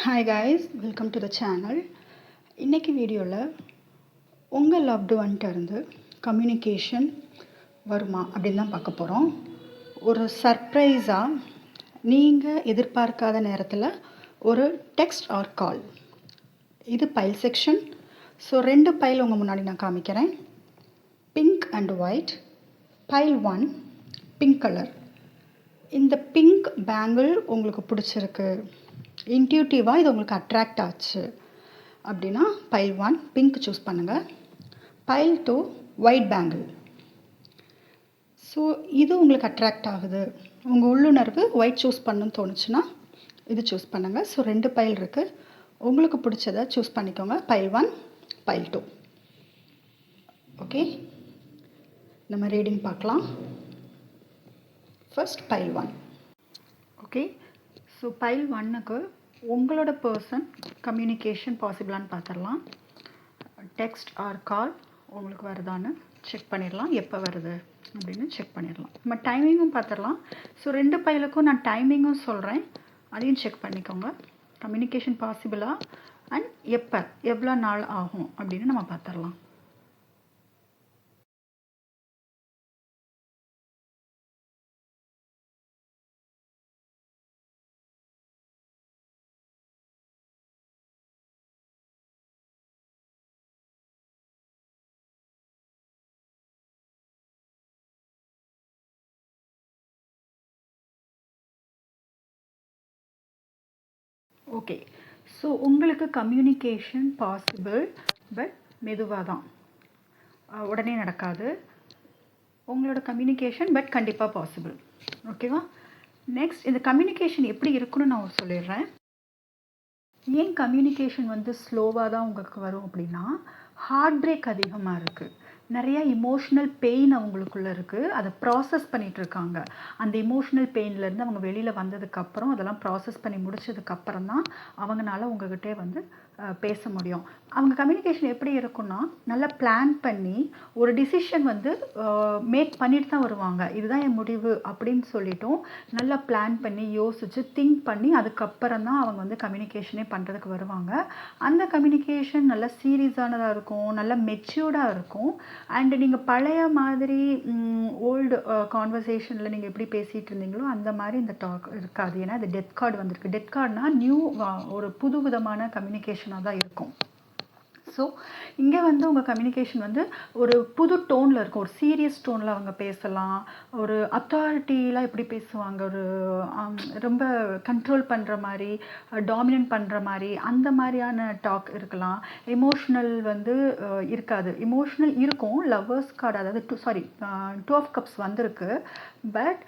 Hi guys, welcome to the channel. இன்றைக்கி வீடியோவில் உங்கள் லவ்டு ஒன்ட்ட இருந்து கம்யூனிகேஷன் வருமா அப்படின்னு தான் பார்க்க போகிறோம். ஒரு சர்ப்ரைஸாக நீங்கள் எதிர்பார்க்காத நேரத்தில் ஒரு டெக்ஸ்ட் ஆர் கால். இது பைல் செக்ஷன். ஸோ 2 பைல் உங்கள் முன்னாடி நான் காமிக்கிறேன். Pink and white. File 1 pink colour. இந்த பிங்க் பேங்கிள் உங்களுக்கு பிடிச்சிருக்கு, இன்ட்யூட்டிவாக இது உங்களுக்கு அட்ராக்ட் ஆச்சு அப்படின்னா பைல் 1 பிங்க் சூஸ் பண்ணுங்கள். File 2 white bangle. ஸோ இது உங்களுக்கு அட்ராக்ட் ஆகுது, உங்கள் உள்ளுணர்வு ஒயிட் சூஸ் பண்ணணும்னு தோணுச்சுன்னா இது சூஸ் பண்ணுங்கள். ஸோ 2 பைல் இருக்குது, உங்களுக்கு பிடிச்சதை சூஸ் பண்ணிக்கோங்க. File 1 file 2. ஓகே, நம்ம ரீடிங் பார்க்கலாம். First file 1. Okay, so file 1க்கு உங்களோட பர்சன் கம்யூனிகேஷன் பாசிபிளான்னு பார்த்துடலாம். டெக்ஸ்ட் ஆர் கால் உங்களுக்கு வருதான்னு செக் பண்ணிடலாம். எப்போ வருது அப்படின்னு செக் பண்ணிடலாம். நம்ம டைமிங்கும் பார்த்துடலாம். ஸோ 2 பைலுக்கும் நான் டைமிங்கும் சொல்கிறேன், அதையும் செக் பண்ணிக்கோங்க. கம்யூனிகேஷன் பாசிபிளா அண்ட் எப்போ, எவ்வளோ நாள் ஆகும் அப்படின்னு நம்ம பார்த்துடலாம். ஓகே, ஸோ உங்களுக்கு கம்யூனிகேஷன் பாசிபிள், பட் மெதுவாக தான், உடனே நடக்காது. உங்களோட கம்யூனிகேஷன் பட் கண்டிப்பாக பாசிபிள். ஓகேவா? நெக்ஸ்ட், இந்த கம்யூனிகேஷன் எப்படி இருக்குன்னு நான் சொல்லிடுறேன். ஏன் கம்யூனிகேஷன் ஸ்லோவாக தான் உங்களுக்கு வரும் அப்படின்னா, ஹார்ட் பிரேக் அதிகமாக இருக்குது. நிறையா இமோஷ்னல் பெயின் அவங்களுக்குள்ளே இருக்குது, அதை ப்ராசஸ் பண்ணிகிட்ருக்காங்க. அந்த இமோஷ்னல் பெயின்லேருந்து அவங்க வெளியில் வந்ததுக்கப்புறம், அதெல்லாம் ப்ராசஸ் பண்ணி முடிச்சதுக்கப்புறம் தான் அவங்களால உங்ககிட்டே பேச முடியும். அவங்க கம்யூனிகேஷன் எப்படி இருக்குன்னா, நல்லா பிளான் பண்ணி ஒரு டிசிஷன் மேக் பண்ணிட்டு தான் வருவாங்க. இதுதான் என் முடிவு அப்படின்னு சொல்லிட்டும் நல்லா பிளான் பண்ணி யோசித்து திங்க் பண்ணி அதுக்கப்புறம் தான் அவங்க கம்யூனிகேஷனே பண்ணுறதுக்கு வருவாங்க. அந்த கம்யூனிகேஷன் நல்லா சீரியஸானதாக இருக்கும், நல்லா மெச்சூர்டாக இருக்கும். அண்டு நீங்கள் பழைய மாதிரி ஓல்டு கான்வர்சேஷனில் நீங்கள் எப்படி பேசிகிட்டு இருந்தீங்களோ அந்த மாதிரி இந்த டாக் இருக்காது. ஏன்னா அது டெத் கார்டு வந்திருக்கு. டெத் கார்டுனால் நியூ, ஒரு புது விதமான கம்யூனிகேஷனாக தான் இருக்கும். ஸோ இங்கே உங்கள் கம்யூனிகேஷன் ஒரு புது டோனில் இருக்கும். ஒரு சீரியஸ் டோனில் அவங்க பேசலாம். ஒரு அத்தாரிட்டிலாம் எப்படி பேசுவாங்க, ஒரு ரொம்ப கண்ட்ரோல் பண்ணுற மாதிரி, டாமினன்ட் பண்ணுற மாதிரி, அந்த மாதிரியான டாக் இருக்கலாம். எமோஷ்னல் இருக்காது. எமோஷ்னல் இருக்கும். லவ்வர்ஸ் கார்டு, அதாவது 2 ஆஃப் கப்ஸ் வந்திருக்கு. பட்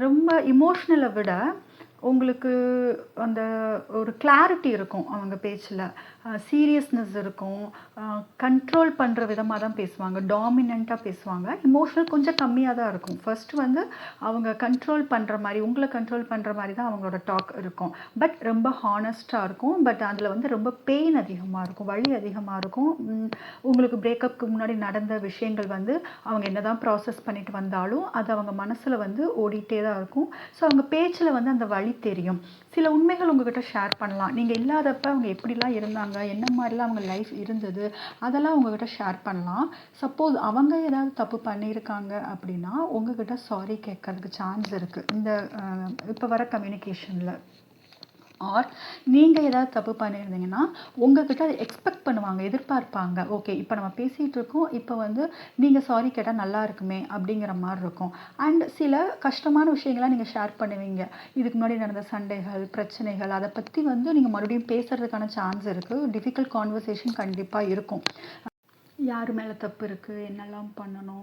ரொம்ப இமோஷ்னலை விட உங்களுக்கு அந்த ஒரு கிளாரிட்டி இருக்கும் அவங்க பேச்சில், சீரியஸ்னஸ் இருக்கும், கண்ட்ரோல் பண்ணுற விதமாக தான் பேசுவாங்க, டாமினண்ட்டாக பேசுவாங்க. இமோஷனல் கொஞ்சம் கம்மியாக தான் இருக்கும். ஃபஸ்ட்டு அவங்க கண்ட்ரோல் பண்ணுற மாதிரி, உங்களை கண்ட்ரோல் பண்ணுற மாதிரி தான் அவங்களோட டாக் இருக்கும். பட் ரொம்ப ஹானஸ்ட்டாக இருக்கும். பட் அதில் ரொம்ப பெயின் அதிகமாக இருக்கும், வலி அதிகமாக இருக்கும். உங்களுக்கு பிரேக்கப்புக்கு முன்னாடி நடந்த விஷயங்கள் அவங்க என்ன தான் ப்ராசஸ் பண்ணிட்டு வந்தாலும் அது அவங்க மனசில் ஓடிட்டே தான் இருக்கும். ஸோ அவங்க பேச்சில் அந்த வலி தெரியும். சில உண்மைகள் உங்ககிட்ட ஷேர் பண்ணலாம். நீங்கள் இல்லாதப்ப அவங்க எப்படிலாம் இருந்தாங்க, என்ன மாதிரிலாம் அவங்க லைஃப் இருந்தது, அதெல்லாம் உங்ககிட்ட ஷேர் பண்ணலாம். சப்போஸ் அவங்க ஏதாவது தப்பு பண்ணியிருக்காங்க அப்படின்னா உங்ககிட்ட சாரி கேட்கறதுக்கு சான்ஸ் இருக்குது இந்த இப்போ வர கம்யூனிகேஷனில். ஆர் நீங்கள் ஏதாவது தப்பு பண்ணியிருந்தீங்கன்னா உங்ககிட்ட அதை எக்ஸ்பெக்ட் பண்ணுவாங்க, எதிர்பார்ப்பாங்க. ஓகே, இப்போ நம்ம பேசிகிட்டு இருக்கோம், இப்போ நீங்கள் சாரி கேட்டால் நல்லா இருக்குமே அப்படிங்கிற மாதிரி இருக்கும். அண்ட் சில கஷ்டமான விஷயங்கள்லாம் நீங்கள் ஷேர் பண்ணுவீங்க. இதுக்கு முன்னாடி நடந்த சண்டைகள், பிரச்சனைகள், அதை பற்றி நீங்கள் மறுபடியும் பேசுகிறதுக்கான சான்ஸ் இருக்குது. டிஃபிகல்ட் கான்வர்சேஷன் கண்டிப்பாக இருக்கும். யார் மேலே தப்பு இருக்குது, என்னெல்லாம் பண்ணணும்,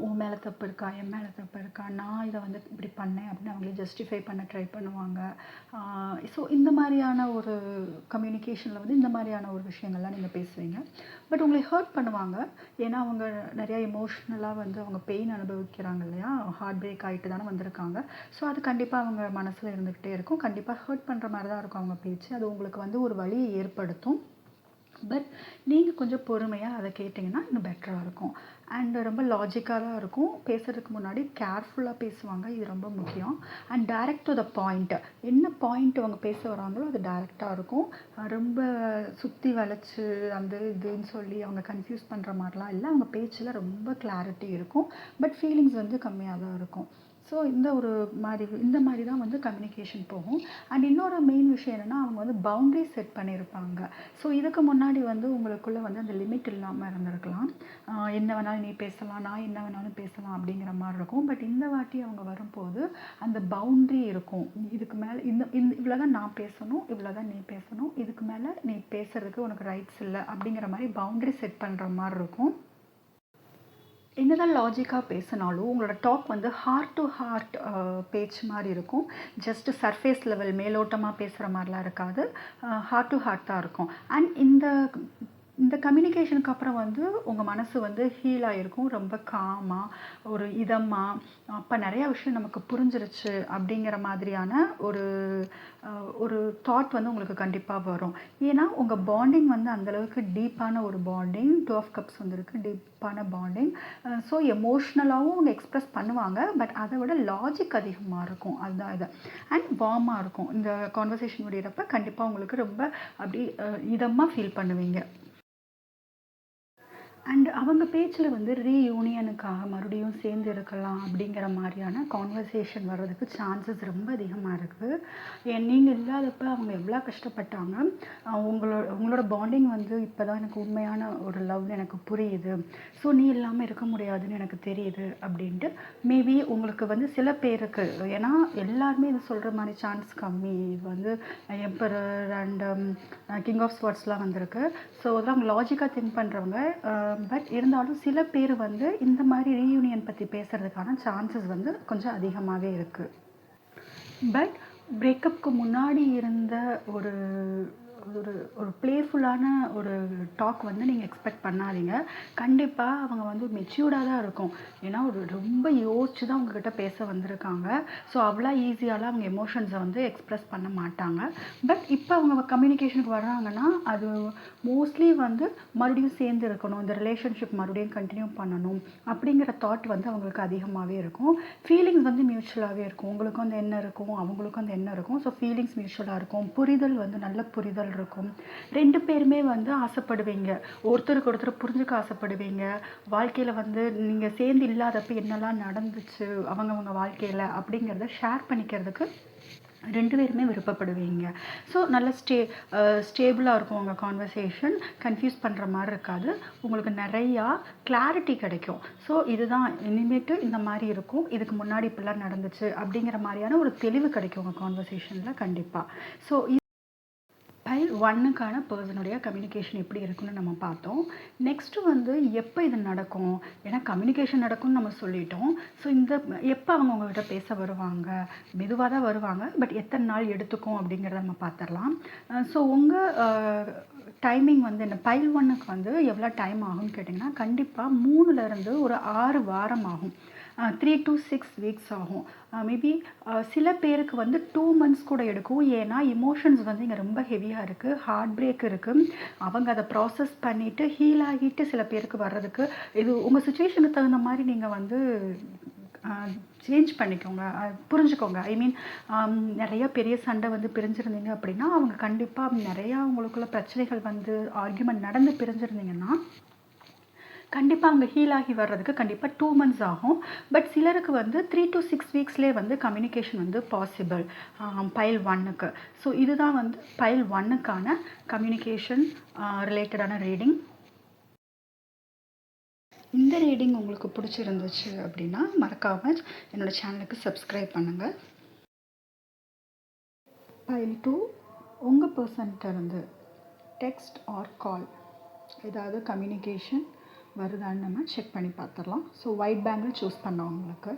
உன் மேலே தப்பு இருக்கா, என் மேலே தப்பு இருக்கா, நான் இதை இப்படி பண்ணேன் அப்படின்னு அவங்களே ஜஸ்டிஃபை பண்ண ட்ரை பண்ணுவாங்க. ஸோ இந்த மாதிரியான ஒரு கம்யூனிகேஷனில் இந்த மாதிரியான ஒரு விஷயங்கள்லாம் நீங்கள் பேசுவீங்க. பட் உங்களை ஹர்ட் பண்ணுவாங்க. ஏன்னா அவங்க நிறையா எமோஷ்னலாக அவங்க பெயின் அனுபவிக்கிறாங்க இல்லையா, ஹார்ட் பிரேக் ஆகிட்டு தானே வந்திருக்காங்க. ஸோ அது கண்டிப்பாக அவங்க மனசில் இருந்துக்கிட்டே இருக்கும். கண்டிப்பாக ஹர்ட் பண்ணுற மாதிரி தான் இருக்கும் அவங்க பேச்சு. அது உங்களுக்கு ஒரு வலியை ஏற்படுத்தும். பட் நீங்கள் கொஞ்சம் பொறுமையாக அதை கேட்டிங்கன்னா இன்னும் பெட்டராக இருக்கும். அண்ட் ரொம்ப லாஜிக்கலாக இருக்கும். பேசுகிறதுக்கு முன்னாடி கேர்ஃபுல்லாக பேசுவாங்க, இது ரொம்ப முக்கியம். And direct to the point, என்ன பாயிண்ட் அவங்க பேச வராங்களோ அது டைரெக்டாக இருக்கும். ரொம்ப சுற்றி வளைச்சு அந்த இதுன்னு சொல்லி அவங்க கன்ஃபியூஸ் பண்ணுற மாதிரிலாம் இல்லை. அவங்க பேச்சில் ரொம்ப கிளாரிட்டி இருக்கும். பட் ஃபீலிங்ஸ் வந்து கம்மியாக தான் இருக்கும். ஸோ இந்த மாதிரி தான் வந்து கம்யூனிகேஷன் போகும். அண்ட் இன்னொரு மெயின் விஷயம் என்னென்னா, அவங்க வந்து பவுண்ட்ரி செட் பண்ணியிருப்பாங்க. ஸோ இதுக்கு முன்னாடி வந்து உங்களுக்குள்ளே வந்து அந்த லிமிட் இல்லாமல் இருந்திருக்கலாம். என்ன வேணாலும் நீ பேசலாம், நான் என்ன வேணாலும் பேசலாம் அப்படிங்கிற மாதிரி இருக்கும். பட் இந்த வாட்டி அவங்க வரும்போது அந்த பவுண்ட்ரி இருக்கும். இதுக்கு மேலே இவ்வளோ தான் நான் பேசணும், இவ்வளோ தான் நீ பேசணும், இதுக்கு மேலே நீ பேசுகிறதுக்கு உனக்கு ரைட்ஸ் இல்லை அப்படிங்கிற மாதிரி பவுண்ட்ரி செட் பண்ணுற மாதிரி இருக்கும். என்னதான் லாஜிக்காக பேசினாலும் உங்களோட டாக் வந்து ஹார்ட் டு ஹார்ட் பேச்சு மாதிரி இருக்கும். ஜஸ்ட்டு சர்ஃபேஸ் லெவல் மேலோட்டமாக பேசுகிற மாதிரிலாம் இருக்காது. ஹார்ட் டு ஹார்ட் தான் இருக்கும். அண்ட் இந்த கம்யூனிகேஷனுக்கு அப்புறம் வந்து உங்கள் மனசு வந்து ஹீல் ஆகிருக்கும். ரொம்ப காமாக, ஒரு இதமாக, அப்போ நிறையா விஷயம் நமக்கு புரிஞ்சிருச்சு அப்படிங்கிற மாதிரியான ஒரு தாட் வந்து உங்களுக்கு கண்டிப்பாக வரும். ஏன்னா உங்கள் பாண்டிங் வந்து அந்தளவுக்கு டீப்பான ஒரு பாண்டிங். 2 ஆஃப் கப்ஸ் வந்துருக்கு, டீப்பான பாண்டிங். ஸோ எமோஷ்னலாகவும் அவங்க எக்ஸ்ப்ரெஸ் பண்ணுவாங்க. பட் அதை விட லாஜிக் அதிகமாக இருக்கும். அதுதான் இது. அண்ட் வார்மாக இருக்கும். இந்த கான்வர்சேஷன் முடிகிறப்ப கண்டிப்பாக உங்களுக்கு ரொம்ப அப்படி இதமாக ஃபீல் பண்ணுவீங்க. அண்ட் அவங்க பேச்சில் வந்து ரீயூனியனுக்காக மறுபடியும் சேர்ந்து இருக்கலாம் அப்படிங்கிற மாதிரியான கான்வர்சேஷன் வர்றதுக்கு சான்சஸ் ரொம்ப அதிகமாக இருக்குது. நீங்கள் இல்லாதப்போ அவங்க எவ்வளோ கஷ்டப்பட்டாங்க. உங்களோட பாண்டிங் வந்து இப்போ தான் எனக்கு உண்மையான ஒரு லவ் எனக்கு புரியுது. ஸோ நீ இல்லாமல் இருக்க முடியாதுன்னு எனக்கு தெரியுது அப்படின்ட்டு மேபி உங்களுக்கு வந்து சில பேருக்கு, ஏன்னா எல்லாருமே இது சொல்கிற மாதிரி சான்ஸ் கம்மி. இது வந்து எம்பரர் அண்ட் கிங் ஆஃப் ஸ்வார்ட்ஸ்லாம் வந்திருக்கு. ஸோ அதெல்லாம் அவங்க லாஜிக்காக திங்க் பண்ணுறவங்க. பட் இருந்தாலும் சில பேர் வந்து இந்த மாதிரி ரீயூனியன் பற்றி பேசுகிறதுக்கான சான்சஸ் வந்து கொஞ்சம் அதிகமாகவே இருக்குது. பட் பிரேக்கப்புக்கு முன்னாடி இருந்த ஒரு ப்ளேஃபுல்லான ஒரு டாக் வந்து நீங்கள் எக்ஸ்பெக்ட் பண்ணாதீங்க. கண்டிப்பாக அவங்க வந்து மெச்சூர்டாக தான் இருக்கும். ஏன்னா ரொம்ப யோசித்து தான் உங்ககிட்ட பேச வந்திருக்காங்க. ஸோ அவ்வளோ ஈஸியாலாம் அவங்க எமோஷன்ஸை வந்து எக்ஸ்ப்ரெஸ் பண்ண மாட்டாங்க. பட் இப்போ அவங்க கம்யூனிகேஷனுக்கு வர்றாங்கன்னா அது மோஸ்ட்லி வந்து மறுபடியும் சேர்ந்து இருக்கணும், இந்த ரிலேஷன்ஷிப் மறுபடியும் கண்டினியூ பண்ணணும் அப்படிங்கிற தாட் வந்து அவங்களுக்கு அதிகமாகவே இருக்கும். ஃபீலிங்ஸ் வந்து மியூச்சுவலாகவே இருக்கும். உங்களுக்கும் அந்த எண்ணம் இருக்கும், அவங்களுக்கும் அந்த எண்ணம் இருக்கும். ஸோ ஃபீலிங்ஸ் மியூச்சுவலாக இருக்கும். புரிதல் வந்து நல்ல புரிதல் இருக்கும். 2 பேருமே வந்து ஆசைப்படுவீங்க, ஒருத்தருக்கு ஒருத்தர் புரிஞ்சுக்க ஆசைப்படுவீங்க. வாழ்க்கையில் வந்து நீங்கள் சேர்ந்து இல்லாதப்ப என்னெல்லாம் நடந்துச்சு அவங்கவங்க வாழ்க்கையில் அப்படிங்கிறத ஷேர் பண்ணிக்கிறதுக்கு 2 பேருமே விருப்பப்படுவீங்க. ஸோ நல்ல ஸ்டேபிளாக இருக்கும் உங்கள் கான்வர்சேஷன். கன்ஃபியூஸ் பண்ணுற மாதிரி இருக்காது. உங்களுக்கு நிறையா கிளாரிட்டி கிடைக்கும். ஸோ இதுதான் இனிமேட்டு இந்த மாதிரி இருக்கும், இதுக்கு முன்னாடி இப்படிலாம் நடந்துச்சு அப்படிங்கிற மாதிரியான ஒரு தெளிவு கிடைக்கும் உங்கள் கான்வர்சேஷனில் கண்டிப்பாக. ஸோ பைல் 1க்கான பர்சனுடைய கம்யூனிகேஷன் எப்படி இருக்குன்னு நம்ம பார்த்தோம். நெக்ஸ்ட்டு வந்து எப்போ இது நடக்கும், ஏன்னா கம்யூனிகேஷன் நடக்கும்னு நம்ம சொல்லிட்டோம். ஸோ எப்போ அவங்க உங்கள்கிட்ட பேச வருவாங்க, மெதுவாக தான் வருவாங்க. பட் எத்தனை நாள் எடுத்துக்கும் அப்படிங்கிறத நம்ம பார்த்துடலாம். ஸோ உங்கள் டைமிங் வந்து என்ன, பைல் 1க்கு வந்து எவ்வளோ டைம் ஆகும்னு கேட்டிங்கன்னா கண்டிப்பாக 3லேருந்து ஒரு 6 வாரம் ஆகும். 3 to 6 வீக்ஸ் ஆகும். மேபி சில பேருக்கு வந்து 2 மந்த்ஸ் கூட எடுக்கும். ஏன்னா இமோஷன்ஸ் வந்து இங்கே ரொம்ப ஹெவியாக இருக்குது, ஹார்ட் பிரேக் இருக்குது. அவங்க அதை ப்ராசஸ் பண்ணிவிட்டு ஹீல் ஆகிட்டு சில பேருக்கு வர்றதுக்கு, இது உங்கள் சுச்சுவேஷனுக்கு தகுந்த மாதிரி நீங்கள் வந்து சேஞ்ச் பண்ணிக்கோங்க, புரிஞ்சுக்கோங்க. ஐ மீன் நிறையா பெரிய சண்டை வந்து பிரிஞ்சிருந்தீங்க அப்படின்னா அவங்க கண்டிப்பாக நிறையா உங்களுக்குள்ள பிரச்சனைகள் வந்து ஆர்கியூமெண்ட் நடந்து பிரிஞ்சிருந்தீங்கன்னா கண்டிப்பாக அவங்க ஹீல் ஆகி வர்றதுக்கு கண்டிப்பாக 2 மந்த்ஸ் ஆகும். பட் சிலருக்கு வந்து 3 to 6 வீக்ஸ்லேயே வந்து கம்யூனிகேஷன் வந்து பாசிபிள் பைல் 1க்கு. ஸோ இதுதான் வந்து பைல் 1க்கான கம்யூனிகேஷன் ரிலேட்டடான ரீடிங். இந்த ரீடிங் உங்களுக்கு பிடிச்சிருந்துச்சு அப்படின்னா மறக்காமல் என்னோடய சேனலுக்கு சப்ஸ்கிரைப் பண்ணுங்கள். பைல் 2 உங்கள் பர்சன்கிட்ட இருந்து டெக்ஸ்ட் ஆர் கால் ஏதாவது கம்யூனிகேஷன் வருதான்னு நம்ம செக் பண்ணி பார்த்துடலாம். ஸோ ஒயிட் பேங்கிள் சூஸ் பண்ணவங்களுக்கு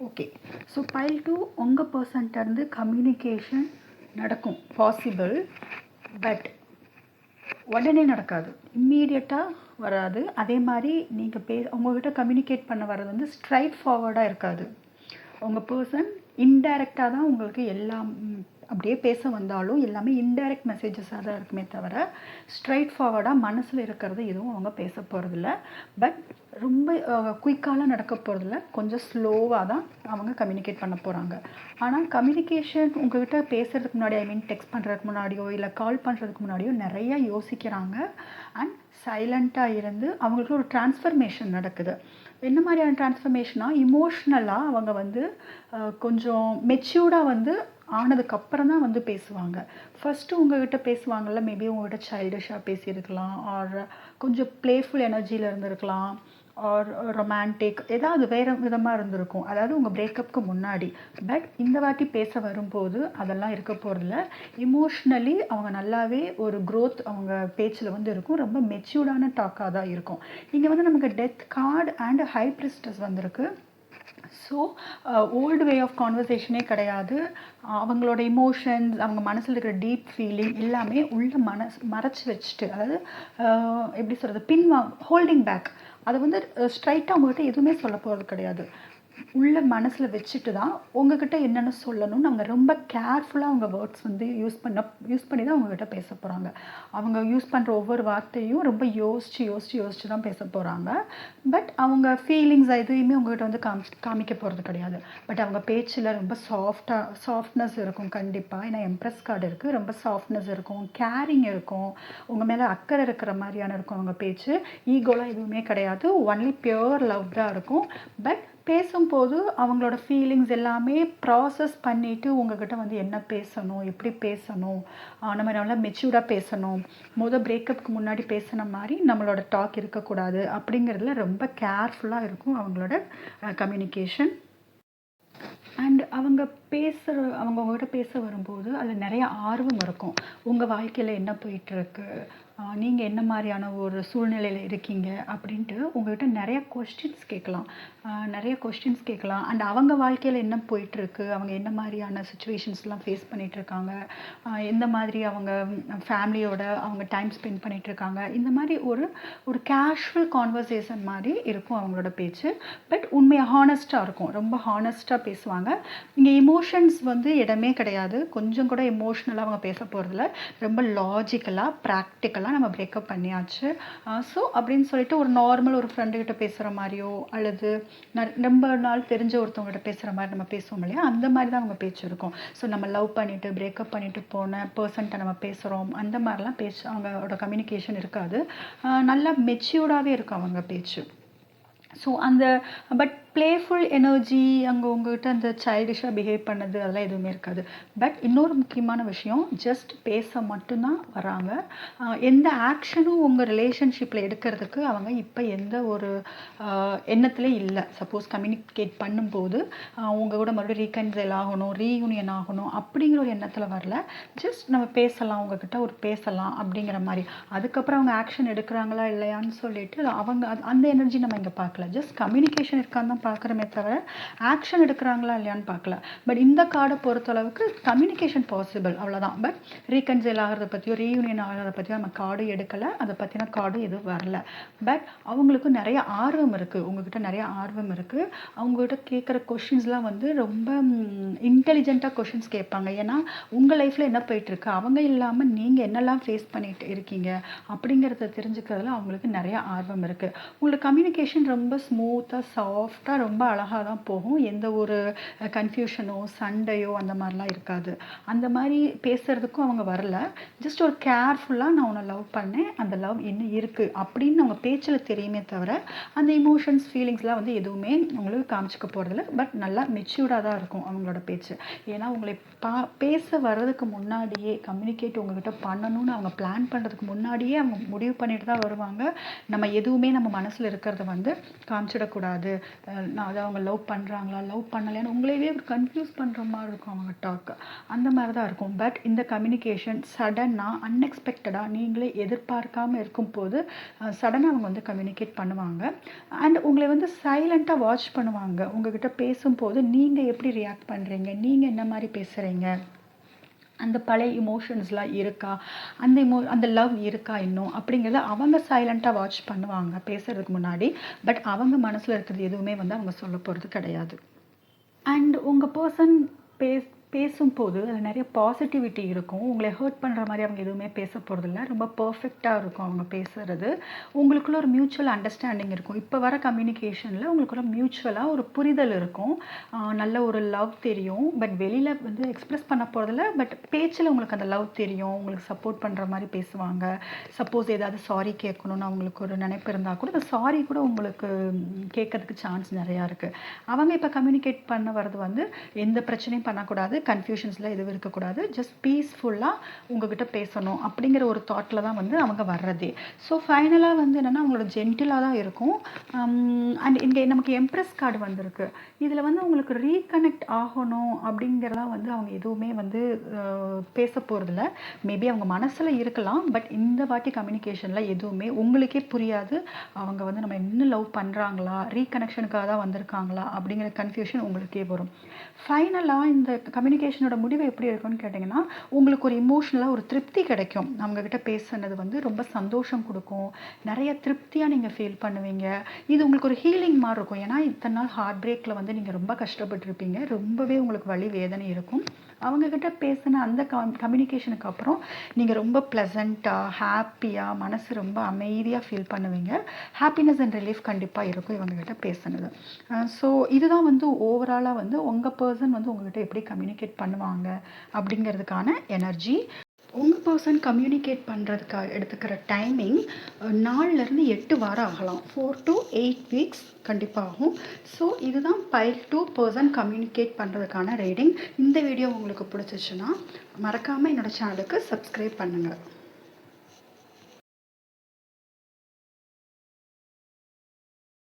ஓகே. ஸோ பைல் 2 உங்கள் பர்சன்ட்டேருந்து கம்யூனிகேஷன் நடக்கும், பாசிபிள். பட் உடனே நடக்காது, இம்மீடியட்டாக வராது. அதே மாதிரி நீங்கள் உங்கள்கிட்ட கம்யூனிகேட் பண்ண வர்றது வந்து ஸ்ட்ரைட் ஃபார்வர்டாக இருக்காது. உங்கள் பர்சன் இன்டைரக்டாக தான் உங்களுக்கு எல்லாம் அப்படியே பேச வந்தாலும் எல்லாமே இன்டைரக்ட் மெசேஜஸாக தான் இருக்குமே தவிர ஸ்ட்ரைட் ஃபார்வர்டாக மனசில் இருக்கிறது எதுவும் அவங்க பேச போகிறதில்ல. பட் ரொம்ப குயிக்காலாம் நடக்க போகிறதில்ல, கொஞ்சம் ஸ்லோவாக தான் அவங்க கம்யூனிகேட் பண்ண போகிறாங்க. ஆனால் கம்யூனிகேஷன் உங்கள்கிட்ட பேசுகிறதுக்கு முன்னாடி, ஐ மீன் டெக்ஸ்ட் பண்ணுறதுக்கு முன்னாடியோ இல்லை கால் பண்ணுறதுக்கு முன்னாடியோ நிறையா யோசிக்கிறாங்க. அண்ட் சைலண்ட்டாக இருந்து அவங்களுக்கு ஒரு டிரான்ஸ்ஃபர்மேஷன் நடக்குது. என்ன மாதிரியான டிரான்ஸ்ஃபர்மேஷனாக, இமோஷ்னலாக அவங்க வந்து கொஞ்சம் மெச்சூர்டாக வந்து ஆனதுக்கப்புறம் தான் வந்து பேசுவாங்க. ஃபஸ்ட்டு உங்கள்கிட்ட பேசுவாங்கள்ல, மேபி உங்கள்கிட்ட சைல்டிஷாக பேசியிருக்கலாம், ஆர் கொஞ்சம் ப்ளேஃபுல் எனர்ஜியில் இருந்திருக்கலாம், ஆர் ரொமான்டிக் ஏதாவது வேறு விதமாக இருந்திருக்கும், அதாவது உங்கள் பிரேக்கப்புக்கு முன்னாடி. பட் இந்த வாட்டி பேச வரும்போது அதெல்லாம் இருக்க போகிறதில்ல. இமோஷ்னலி அவங்க நல்லாவே ஒரு க்ரோத் அவங்க பேச்சில் வந்து இருக்கும். ரொம்ப மெச்சூர்டான டாக்காக தான் இருக்கும். இங்கே வந்து நமக்கு death card and high priestess வந்திருக்கு. ஸோ ஓல்டு வே ஆஃப் கான்வர்சேஷனே கிடையாது. அவங்களோட இமோஷன்ஸ், அவங்க மனசில் இருக்கிற டீப் ஃபீலிங் எல்லாமே உள்ள மறைச்சி வச்சுட்டு, அதாவது எப்படி சொல்கிறது, ஹோல்டிங் பேக், அதை வந்து ஸ்ட்ரைட்டாக அவங்ககிட்ட எதுவுமே சொல்ல போகிறது கிடையாது. உள்ள மனசில் வச்சுட்டு தான் உங்ககிட்ட என்னென்ன சொல்லணும்னு அவங்க ரொம்ப கேர்ஃபுல்லாக அவங்க வேர்ட்ஸ் வந்து யூஸ் பண்ணி தான் அவங்கக்கிட்ட பேச போகிறாங்க. அவங்க யூஸ் பண்ணுற ஒவ்வொரு வார்த்தையும் ரொம்ப யோசித்து தான் பேச போகிறாங்க. பட் அவங்க ஃபீலிங்ஸ் எதுவுமே உங்கள்கிட்ட வந்து காமிக்க போகிறது கிடையாது. பட் அவங்க பேச்சில் ரொம்ப சாஃப்ட்னஸ் இருக்கும் கண்டிப்பாக. ஏன்னா எம்ப்ரெஸ் கார்டு இருக்குது, ரொம்ப சாஃப்ட்னஸ் இருக்கும், கேரிங் இருக்கும், உங்கள் மேலே அக்கறை இருக்கிற மாதிரியான இருக்கும் அவங்க பேச்சு. ஈகோலாம் எதுவுமே கிடையாது, ஒன்லி பியூர் லவ் தான் இருக்கும். பட் பேசும்போது அவங்களோட ஃபீலிங்ஸ் எல்லாமே ப்ராசஸ் பண்ணிவிட்டு உங்கள்கிட்ட வந்து என்ன பேசணும், எப்படி பேசணும், நம்ம நல்லா மெச்சூர்டாக பேசணும், பிரேக்கப்புக்கு முன்னாடி பேசின மாதிரி நம்மளோட டாக் இருக்கக்கூடாது அப்படிங்கிறதுல ரொம்ப கேர்ஃபுல்லாக இருக்கும் அவங்களோட கம்யூனிகேஷன். அண்ட் அவங்க உங்கள்கிட்ட பேச வரும்போது அதில் நிறைய ஆர்வம் இருக்கும். உங்கள் வாழ்க்கையில் என்ன போயிட்டுருக்கு, நீங்கள் என்ன மாதிரியான ஒரு சூழ்நிலையில் இருக்கீங்க அப்படின்ட்டு உங்கள்கிட்ட நிறைய கொஸ்டின்ஸ் கேட்கலாம். அண்ட் அவங்க வாழ்க்கையில் என்ன போயிட்டுருக்கு, அவங்க என்ன மாதிரியான சுச்சுவேஷன்ஸ்லாம் ஃபேஸ் பண்ணிகிட்ருக்காங்க, எந்த மாதிரி அவங்க ஃபேமிலியோட அவங்க டைம் ஸ்பெண்ட் பண்ணிகிட்ருக்காங்க, இந்த மாதிரி ஒரு கேஷுவல் கான்வர்சேஷன் மாதிரி இருக்கும் அவங்களோட பேச்சு. பட் உண்மையாக ஹானஸ்ட்டாக இருக்கும், ரொம்ப ஹானஸ்ட்டாக பேசுவாங்க. இங்கே இமோஷன்ஸ் வந்து இடமே கிடையாது, கொஞ்சம் கூட எமோஷ்னலாக அவங்க பேச போகிறதில்ல. ரொம்ப லாஜிக்கலாக ப்ராக்டிக்கலாக நம்ம பிரேக்கப் பண்ணியாச்சு, ஸோ அப்படின்னு சொல்லிட்டு ஒரு நார்மல் ஒரு ஃப்ரெண்டுக்கிட்ட பேசுகிற மாதிரியோ அல்லது ரொம்ப நாள் தெரிஞ்ச ஒருத்தவங்ககிட்ட பேசுகிற மாதிரி நம்ம பேசுவோம் இல்லையா, அந்த மாதிரி தான் அவங்க பேச்சு இருக்கும். ஸோ நம்ம லவ் பண்ணிவிட்டு பிரேக்கப் பண்ணிவிட்டு போன பர்சன்ட்டை நம்ம பேசுகிறோம், அந்த மாதிரிலாம் அவங்களோட கம்யூனிகேஷன் இருக்காது. நல்லா மெச்சூர்டாகவே இருக்கும் அவங்க பேச்சு. ஸோ பட் ப்ளேஃபுல் எனர்ஜி அங்கே உங்கள்கிட்ட அந்த சைல்டிஷாக பிஹேவ் பண்ணது அதெல்லாம் எதுவுமே இருக்காது. பட் இன்னொரு முக்கியமான விஷயம், ஜஸ்ட் பேச மட்டும்தான் வராங்க. எந்த ஆக்ஷனும் உங்கள் ரிலேஷன்ஷிப்பில் எடுக்கிறதுக்கு அவங்க இப்போ எந்த ஒரு எண்ணத்துலேயும் இல்லை. சப்போஸ் கம்யூனிகேட் பண்ணும்போது உங்கள் கூட மறுபடியும் ரீகன்சைல் ஆகணும், ரீயூனியன் ஆகணும் அப்படிங்கிற ஒரு எண்ணத்தில் வரல. ஜஸ்ட் நம்ம பேசலாம், உங்ககிட்ட பேசலாம் அப்படிங்கிற மாதிரி. அதுக்கப்புறம் அவங்க ஆக்ஷன் எடுக்கிறாங்களா இல்லையான்னு சொல்லிட்டு அந்த எனர்ஜி நம்ம இங்கே பார்க்கல. ஜஸ்ட் கம்யூனிகேஷன் இருக்கான்னு தான் பார்க்குறமே தவிர ஆக்ஷன் எடுக்கிறாங்களா இல்லையான்னு பார்க்கல. பட் இந்த கார்டை பொறுத்தளவுக்கு கம்யூனிகேஷன் பாசிபிள், அவ்வளோதான். பட் ரீகன்சைல் ஆகிறத பற்றியோ ரீயூனியன் ஆகிறத பற்றியோ நம்ம கார்டு எடுக்கலை, அதை பற்றின கார்டு எதுவும் வரல. பட் அவங்களுக்கு நிறைய ஆர்வம் இருக்குது, உங்ககிட்ட நிறைய ஆர்வம் இருக்குது. அவங்ககிட்ட கேட்குற கொஷின்ஸ்லாம் வந்து ரொம்ப இன்டெலிஜென்ட்டாக கொஷின்ஸ் கேட்பாங்க. ஏன்னா உங்கள் லைஃப்பில் என்ன போயிட்டுருக்கு, அவங்க இல்லாமல் நீங்கள் என்னெல்லாம் ஃபேஸ் பண்ணிட்டு இருக்கீங்க அப்படிங்கிறத தெரிஞ்சுக்கிறதுல அவங்களுக்கு நிறைய ஆர்வம் இருக்குது. உங்களுக்கு கம்யூனிகேஷன் ரொம்ப ஸ்மூத்தாக சாஃப்டாக ரொம்ப அழகாக தான் போகும். எந்த ஒரு கன்ஃபியூஷனோ சண்டையோ அந்த மாதிரிலாம் இருக்காது. அந்த மாதிரி பேசுகிறதுக்கும் அவங்க வரல. ஜஸ்ட் ஒரு கேர்ஃபுல்லாக நான் உன்னை லவ் பண்ணேன், அந்த லவ் என்ன இருக்குது அப்படின்னு அவங்க பேச்சில் தெரியுமே தவிர அந்த இமோஷன்ஸ் ஃபீலிங்ஸ்லாம் வந்து எதுவுமே உங்களுக்கு காமிச்சிக்க போகிறதில்ல. பட் நல்லா மெச்சூர்டாக தான் இருக்கும் அவங்களோட பேச்சு. ஏன்னா உங்களை பேச வர்றதுக்கு முன்னாடியே கம்யூனிகேட் உங்ககிட்ட பண்ணணும்னு அவங்க பிளான் பண்ணுறதுக்கு முன்னாடியே அவங்க முடிவு பண்ணிட்டு தான் வருவாங்க. நம்ம எதுவுமே நம்ம மனசில் இருக்கிறத வந்து காமிச்சிடக்கூடாது, நான் அதை அவங்க லவ் பண்ணுறாங்களா லவ் பண்ணலையான்னு உங்களையே கன்ஃபியூஸ் பண்ணுற மாதிரி இருக்கும் அவங்க டாக். அந்த மாதிரி தான் இருக்கும். பட் இந்த கம்யூனிகேஷன் சடனாக அன்எக்ஸ்பெக்டடாக நீங்களே எதிர்பார்க்காமல் இருக்கும்போது சடனாக அவங்க வந்து கம்யூனிகேட் பண்ணுவாங்க. அண்ட் உங்களை வந்து சைலண்ட்டாக வாட்ச் பண்ணுவாங்க. உங்ககிட்ட பேசும்போது நீங்கள் எப்படி ரியாக்ட் பண்ணுறீங்க, நீங்கள் என்ன மாதிரி பேசுகிறீங்க, அந்த பழைய இமோஷன்ஸ்லாம் இருக்கா, அந்த லவ் இருக்கா இன்னும் அப்படிங்கிறத அவங்க சைலண்ட்டாக வாட்ச் பண்ணுவாங்க பேசுகிறதுக்கு முன்னாடி. பட் அவங்க மனசில் இருக்கிறது எதுவுமே வந்து அவங்க சொல்ல போகிறது கிடையாது. அண்ட் உங்கள் பர்சன் பேசும்போது அதில் நிறைய பாசிட்டிவிட்டி இருக்கும். உங்களை ஹர்ட் பண்ணுற மாதிரி அவங்க எதுவுமே பேச போகிறதில்ல. ரொம்ப பர்ஃபெக்டாக இருக்கும் அவங்க பேசுகிறது. உங்களுக்குள்ள ஒரு மியூச்சுவல் அண்டர்ஸ்டாண்டிங் இருக்கும். இப்போ வர கம்யூனிகேஷனில் உங்களுக்குள்ள மியூச்சுவலாக ஒரு புரிதல் இருக்கும். நல்ல ஒரு லவ் தெரியும். பட் வெளியில் வந்து எக்ஸ்ப்ரெஸ் பண்ண போகிறதில்ல. பட் பேச்சில் உங்களுக்கு அந்த லவ் தெரியும். உங்களுக்கு சப்போர்ட் பண்ணுற மாதிரி பேசுவாங்க. சப்போஸ் ஏதாவது சாரி கேட்கணுன்னு அவங்களுக்கு ஒரு நினைப்பு இருந்தால் கூட அந்த சாரி கூட உங்களுக்கு கேட்கறதுக்கு சான்ஸ் நிறையா இருக்குது. அவங்க இப்போ கம்யூனிகேட் பண்ண வர்றது வந்து எந்த பிரச்சனையும் பண்ணக்கூடாது, கன்ஃபியூஷன்ஸில் எதுவும் இருக்கக்கூடாது, ஜஸ்ட் பீஸ்ஃபுல்லாக உங்ககிட்ட பேசணும் அப்படிங்கிற ஒரு தாட்டில் தான் வந்து அவங்க வர்றதே. ஸோ ஃபைனலாக வந்து என்னென்னா அவங்களோட ஜென்டிலாக தான் இருக்கும். அண்ட் இங்கே நமக்கு எம்ப்ரெஸ் கார்டு வந்திருக்கு. இதில் வந்து உங்களுக்கு ரீகனெக்ட் ஆகணும் அப்படிங்கிறலாம் வந்து அவங்க எதுவுமே வந்து பேச போகிறதில்ல. மேபி அவங்க மனசில் இருக்கலாம். பட் இந்த வாட்டி கம்யூனிகேஷனில் எதுவுமே உங்களுக்கே புரியாது. அவங்க வந்து நம்ம இன்னும் லவ் பண்ணுறாங்களா, ரீகனெக்ஷனுக்காக தான் வந்திருக்காங்களா அப்படிங்கிற கன்ஃபியூஷன் உங்களுக்கே வரும். ஃபைனலாக இந்த கம்யூனிகேஷனோட முடிவு எப்படி இருக்கும்னு கேட்டிங்கன்னா உங்களுக்கு ஒரு இமோஷனலாக ஒரு திருப்தி கிடைக்கும். அவங்கக்கிட்ட பேசுனது வந்து ரொம்ப சந்தோஷம் கொடுக்கும். நிறைய திருப்தியாக நீங்கள் ஃபீல் பண்ணுவீங்க. இது உங்களுக்கு ஒரு ஹீலிங் மாதிரி இருக்கும். ஏன்னா இத்தனை நாள் ஹார்ட் பிரேக்கில் வந்து நீங்கள் ரொம்ப கஷ்டப்பட்டுருப்பீங்க. ரொம்பவே உங்களுக்கு வலி வேதனை இருக்கும். அவங்கக்கிட்ட பேசின அந்த கம்யூனிகேஷனுக்கு அப்புறம் நீங்கள் ரொம்ப ப்ளசண்ட்டாக ஹாப்பியாக மனசு ரொம்ப அமைதியாக ஃபீல் பண்ணுவீங்க. ஹாப்பினஸ் அண்ட் ரிலீஃப் கண்டிப்பாக இருக்கும் இவங்ககிட்ட பேசுனது. ஸோ இதுதான் வந்து ஓவராலாக வந்து உங்கள் பர்சன் வந்து உங்கள்கிட்ட எப்படி கம்யூனிகேட் பண்ணுவாங்க அப்படிங்கிறதுக்கான எனர்ஜி. உங்கள் பர்சன் கம்யூனிகேட் பண்ணுறதுக்காக எடுத்துக்கிற டைமிங் 4லேருந்து 8 வாரம் ஆகலாம். 4 to 8 வீக்ஸ் கண்டிப்பாக ஆகும். ஸோ இதுதான் பைல் 2 பர்சன் கம்யூனிகேட் பண்ணுறதுக்கான ரீடிங். இந்த வீடியோ உங்களுக்கு பிடிச்சிச்சுன்னா மறக்காமல் என்னோடய சேனலுக்கு சப்ஸ்கிரைப் பண்ணுங்கள்.